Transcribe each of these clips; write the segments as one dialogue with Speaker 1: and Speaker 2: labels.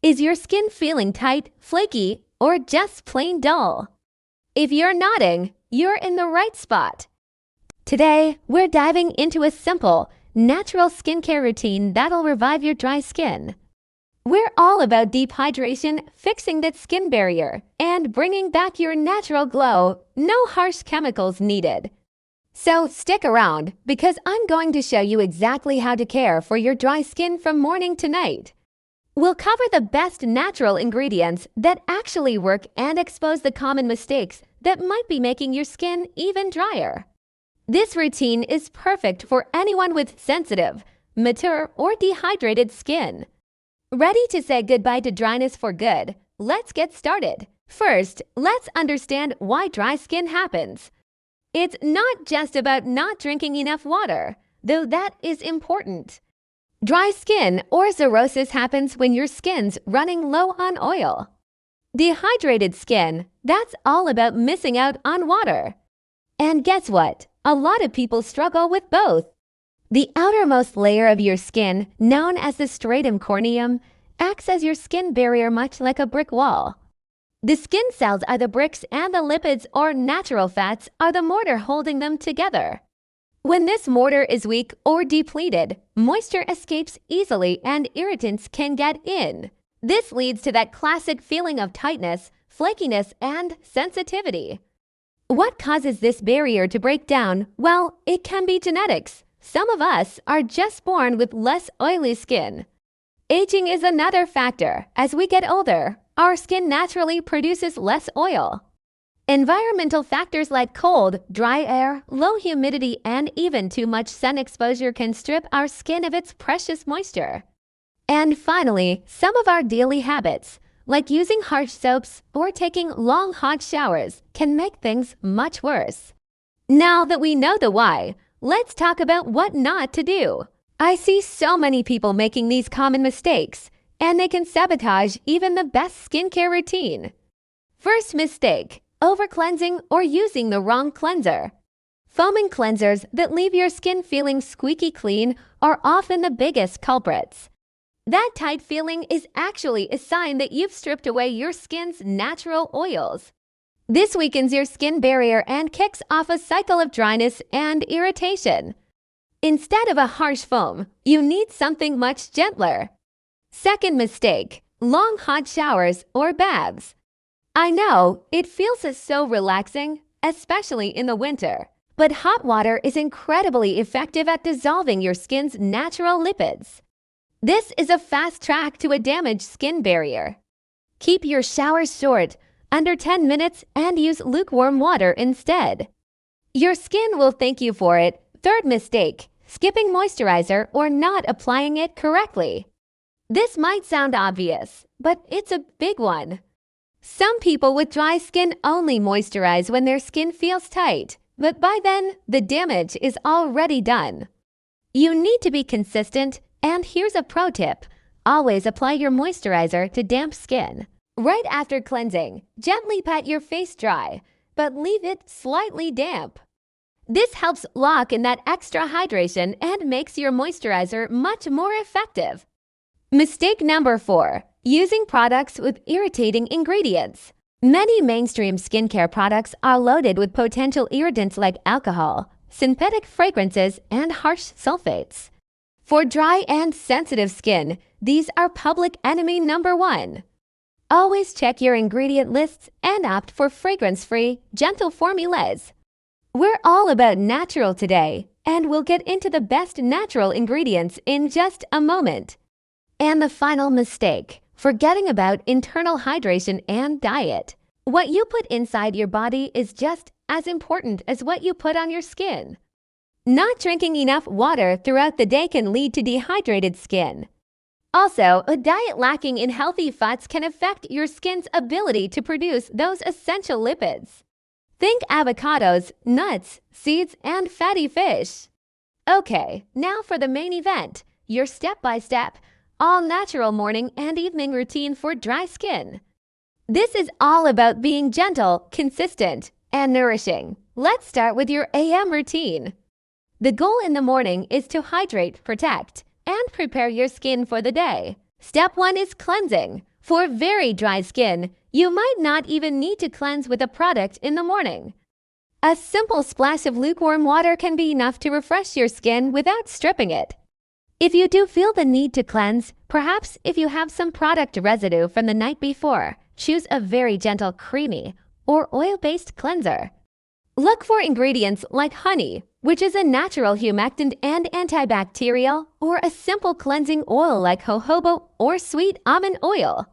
Speaker 1: Is your skin feeling tight, flaky, or just plain dull? If you're nodding, you're in the right spot. Today, we're diving into a simple, natural skincare routine that'll revive your dry skin. We're all about deep hydration, fixing that skin barrier, and bringing back your natural glow. No harsh chemicals needed. So stick around, because I'm going to show you exactly how to care for your dry skin from morning to night. We'll cover the best natural ingredients that actually work and expose the common mistakes that might be making your skin even drier. This routine is perfect for anyone with sensitive, mature, or dehydrated skin. Ready to say goodbye to dryness for good? Let's get started. First, let's understand why dry skin happens. It's not just about not drinking enough water, though that is important. Dry skin or xerosis happens when your skin's running low on oil. Dehydrated skin, that's all about missing out on water. And guess what? A lot of people struggle with both. The outermost layer of your skin, known as the stratum corneum, acts as your skin barrier much like a brick wall. The skin cells are the bricks and the lipids or natural fats are the mortar holding them together. When this mortar is weak or depleted, moisture escapes easily and irritants can get in. This leads to that classic feeling of tightness, flakiness, and sensitivity. What causes this barrier to break down? Well, it can be genetics. Some of us are just born with less oily skin. Aging is another factor. As we get older, our skin naturally produces less oil. Environmental factors like cold, dry air, low humidity, and even too much sun exposure can strip our skin of its precious moisture. And finally, some of our daily habits, like using harsh soaps or taking long hot showers, can make things much worse. Now that we know the why, let's talk about what not to do. I see so many people making these common mistakes, and they can sabotage even the best skincare routine. First mistake, over-cleansing or using the wrong cleanser. Foaming cleansers that leave your skin feeling squeaky clean are often the biggest culprits. That tight feeling is actually a sign that you've stripped away your skin's natural oils. This weakens your skin barrier and kicks off a cycle of dryness and irritation. Instead of a harsh foam, you need something much gentler. Second mistake, long hot showers or baths. I know, it feels so relaxing, especially in the winter. But hot water is incredibly effective at dissolving your skin's natural lipids. This is a fast track to a damaged skin barrier. Keep your showers short, under 10 minutes, and use lukewarm water instead. Your skin will thank you for it. Third mistake, skipping moisturizer or not applying it correctly. This might sound obvious, but it's a big one. Some people with dry skin only moisturize when their skin feels tight, but by then, the damage is already done. You need to be consistent, and here's a pro tip. Always apply your moisturizer to damp skin. Right after cleansing, gently pat your face dry, but leave it slightly damp. This helps lock in that extra hydration and makes your moisturizer much more effective. Mistake number 4. Using products with irritating ingredients. Many mainstream skincare products are loaded with potential irritants like alcohol, synthetic fragrances, and harsh sulfates. For dry and sensitive skin, these are public enemy number 1. Always check your ingredient lists and opt for fragrance-free, gentle formulas. We're all about natural today, and we'll get into the best natural ingredients in just a moment. And the final mistake, forgetting about internal hydration and diet. What you put inside your body is just as important as what you put on your skin. Not drinking enough water throughout the day can lead to dehydrated skin. Also, a diet lacking in healthy fats can affect your skin's ability to produce those essential lipids. Think avocados, nuts, seeds, and fatty fish. Okay, now for the main event, your step-by-step, all-natural morning and evening routine for dry skin. This is all about being gentle, consistent, and nourishing. Let's start with your AM routine. The goal in the morning is to hydrate, protect, and prepare your skin for the day. Step 1 is cleansing. For very dry skin, you might not even need to cleanse with a product in the morning. A simple splash of lukewarm water can be enough to refresh your skin without stripping it. If you do feel the need to cleanse, perhaps if you have some product residue from the night before, choose a very gentle creamy or oil-based cleanser. Look for ingredients like honey, which is a natural humectant and antibacterial, or a simple cleansing oil like jojoba or sweet almond oil.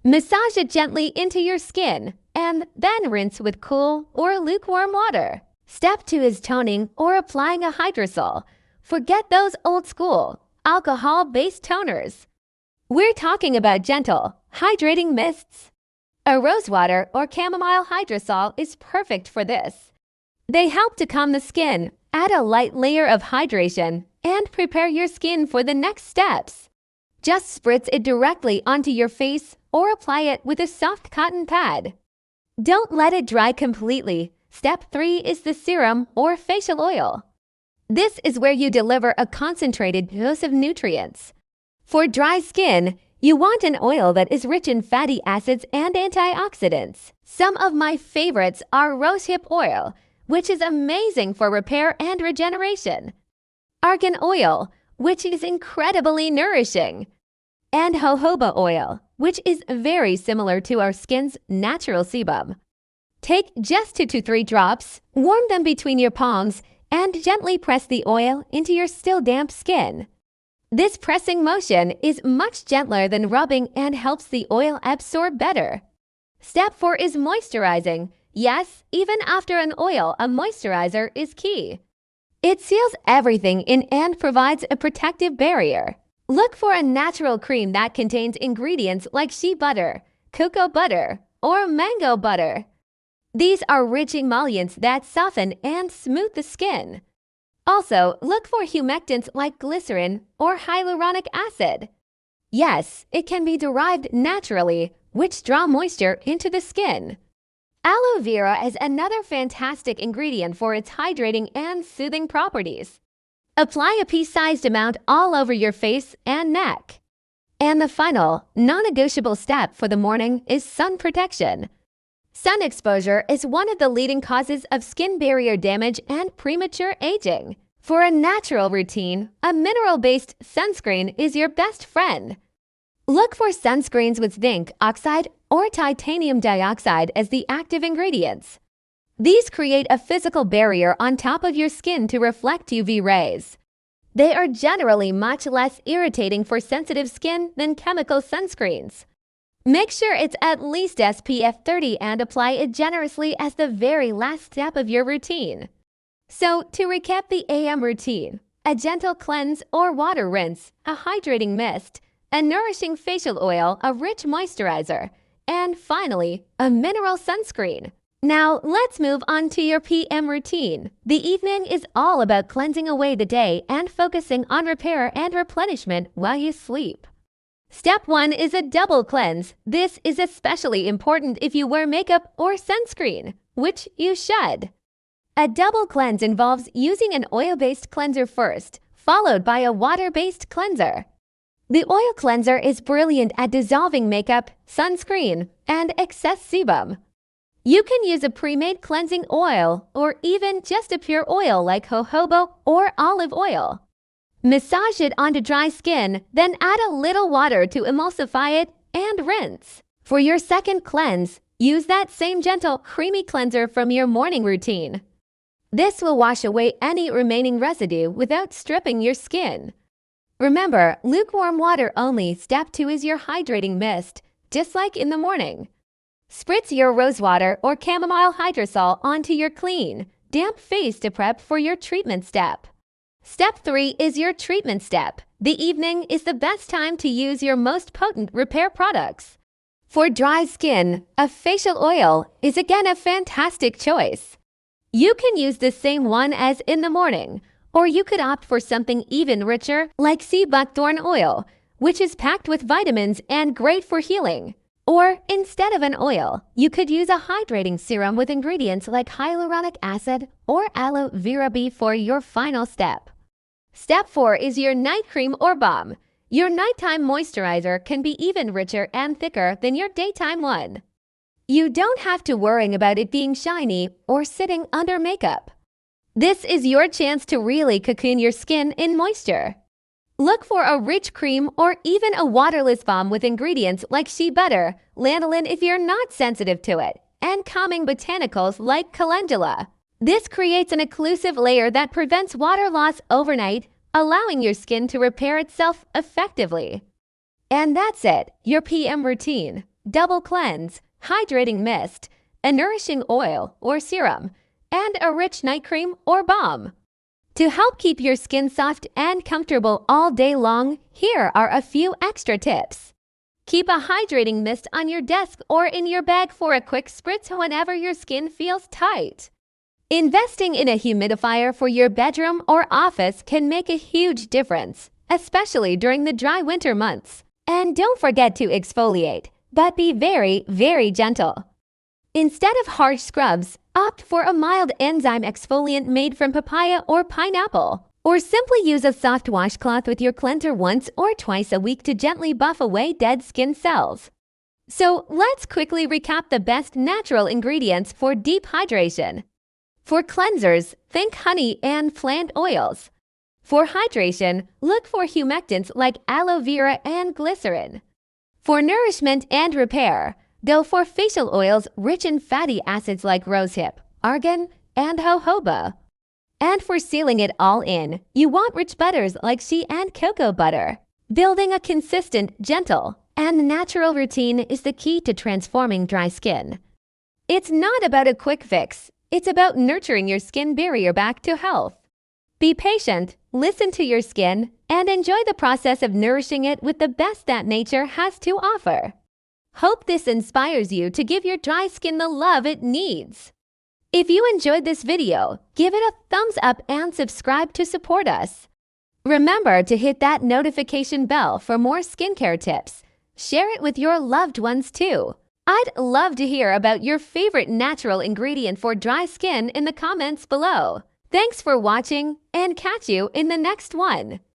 Speaker 1: Massage it gently into your skin and then rinse with cool or lukewarm water. Step 2 is toning or applying a hydrosol. Forget those old-school, alcohol-based toners. We're talking about gentle, hydrating mists. A rosewater or chamomile hydrosol is perfect for this. They help to calm the skin, add a light layer of hydration, and prepare your skin for the next steps. Just spritz it directly onto your face or apply it with a soft cotton pad. Don't let it dry completely. Step 3 is the serum or facial oil. This is where you deliver a concentrated dose of nutrients. For dry skin, you want an oil that is rich in fatty acids and antioxidants. Some of my favorites are rosehip oil, which is amazing for repair and regeneration, argan oil, which is incredibly nourishing, and jojoba oil, which is very similar to our skin's natural sebum. Take just 2 to 3 drops, warm them between your palms, and gently press the oil into your still damp skin. This pressing motion is much gentler than rubbing and helps the oil absorb better. Step 4 is moisturizing. Yes, even after an oil, a moisturizer is key. It seals everything in and provides a protective barrier. Look for a natural cream that contains ingredients like shea butter, cocoa butter, or mango butter. These are rich emollients that soften and smooth the skin. Also, look for humectants like glycerin or hyaluronic acid. Yes, it can be derived naturally, which draw moisture into the skin. Aloe vera is another fantastic ingredient for its hydrating and soothing properties. Apply a pea-sized amount all over your face and neck. And the final, non-negotiable step for the morning is sun protection. Sun exposure is one of the leading causes of skin barrier damage and premature aging. For a natural routine, a mineral-based sunscreen is your best friend. Look for sunscreens with zinc oxide or titanium dioxide as the active ingredients. These create a physical barrier on top of your skin to reflect UV rays. They are generally much less irritating for sensitive skin than chemical sunscreens. Make sure it's at least SPF 30 and apply it generously as the very last step of your routine. So, to recap the AM routine, a gentle cleanse or water rinse, a hydrating mist, a nourishing facial oil, a rich moisturizer, and finally, a mineral sunscreen. Now, let's move on to your PM routine. The evening is all about cleansing away the day and focusing on repair and replenishment while you sleep. Step 1 is a double cleanse. This is especially important if you wear makeup or sunscreen, which you should. A double cleanse involves using an oil-based cleanser first, followed by a water-based cleanser. The oil cleanser is brilliant at dissolving makeup, sunscreen, and excess sebum. You can use a pre-made cleansing oil or even just a pure oil like jojoba or olive oil. Massage it onto dry skin, then add a little water to emulsify it and rinse. For your second cleanse, use that same gentle, creamy cleanser from your morning routine. This will wash away any remaining residue without stripping your skin. Remember, lukewarm water only. Step 2 is your hydrating mist, just like in the morning. Spritz your rosewater or chamomile hydrosol onto your clean, damp face to prep for your treatment step. Step 3 is your treatment step. The evening is the best time to use your most potent repair products. For dry skin, a facial oil is again a fantastic choice. You can use the same one as in the morning, or you could opt for something even richer like sea buckthorn oil, which is packed with vitamins and great for healing. Or, instead of an oil, you could use a hydrating serum with ingredients like hyaluronic acid or aloe vera for your final step. Step 4 is your night cream or balm. Your nighttime moisturizer can be even richer and thicker than your daytime one. You don't have to worry about it being shiny or sitting under makeup. This is your chance to really cocoon your skin in moisture. Look for a rich cream or even a waterless balm with ingredients like shea butter, lanolin if you're not sensitive to it, and calming botanicals like calendula. This creates an occlusive layer that prevents water loss overnight, allowing your skin to repair itself effectively. And that's it, your PM routine. Double cleanse, hydrating mist, a nourishing oil or serum, and a rich night cream or balm. To help keep your skin soft and comfortable all day long, here are a few extra tips. Keep a hydrating mist on your desk or in your bag for a quick spritz whenever your skin feels tight. Investing in a humidifier for your bedroom or office can make a huge difference, especially during the dry winter months. And don't forget to exfoliate, but be very, very gentle. Instead of harsh scrubs, opt for a mild enzyme exfoliant made from papaya or pineapple. Or simply use a soft washcloth with your cleanser once or twice a week to gently buff away dead skin cells. So let's quickly recap the best natural ingredients for deep hydration. For cleansers, think honey and plant oils. For hydration, look for humectants like aloe vera and glycerin. For nourishment and repair, go for facial oils rich in fatty acids like rosehip, argan, and jojoba. And for sealing it all in, you want rich butters like shea and cocoa butter. Building a consistent, gentle, and natural routine is the key to transforming dry skin. It's not about a quick fix. It's about nurturing your skin barrier back to health. Be patient, listen to your skin, and enjoy the process of nourishing it with the best that nature has to offer. Hope this inspires you to give your dry skin the love it needs. If you enjoyed this video, give it a thumbs up and subscribe to support us. Remember to hit that notification bell for more skincare tips. Share it with your loved ones too. I'd love to hear about your favorite natural ingredient for dry skin in the comments below. Thanks for watching, and catch you in the next one.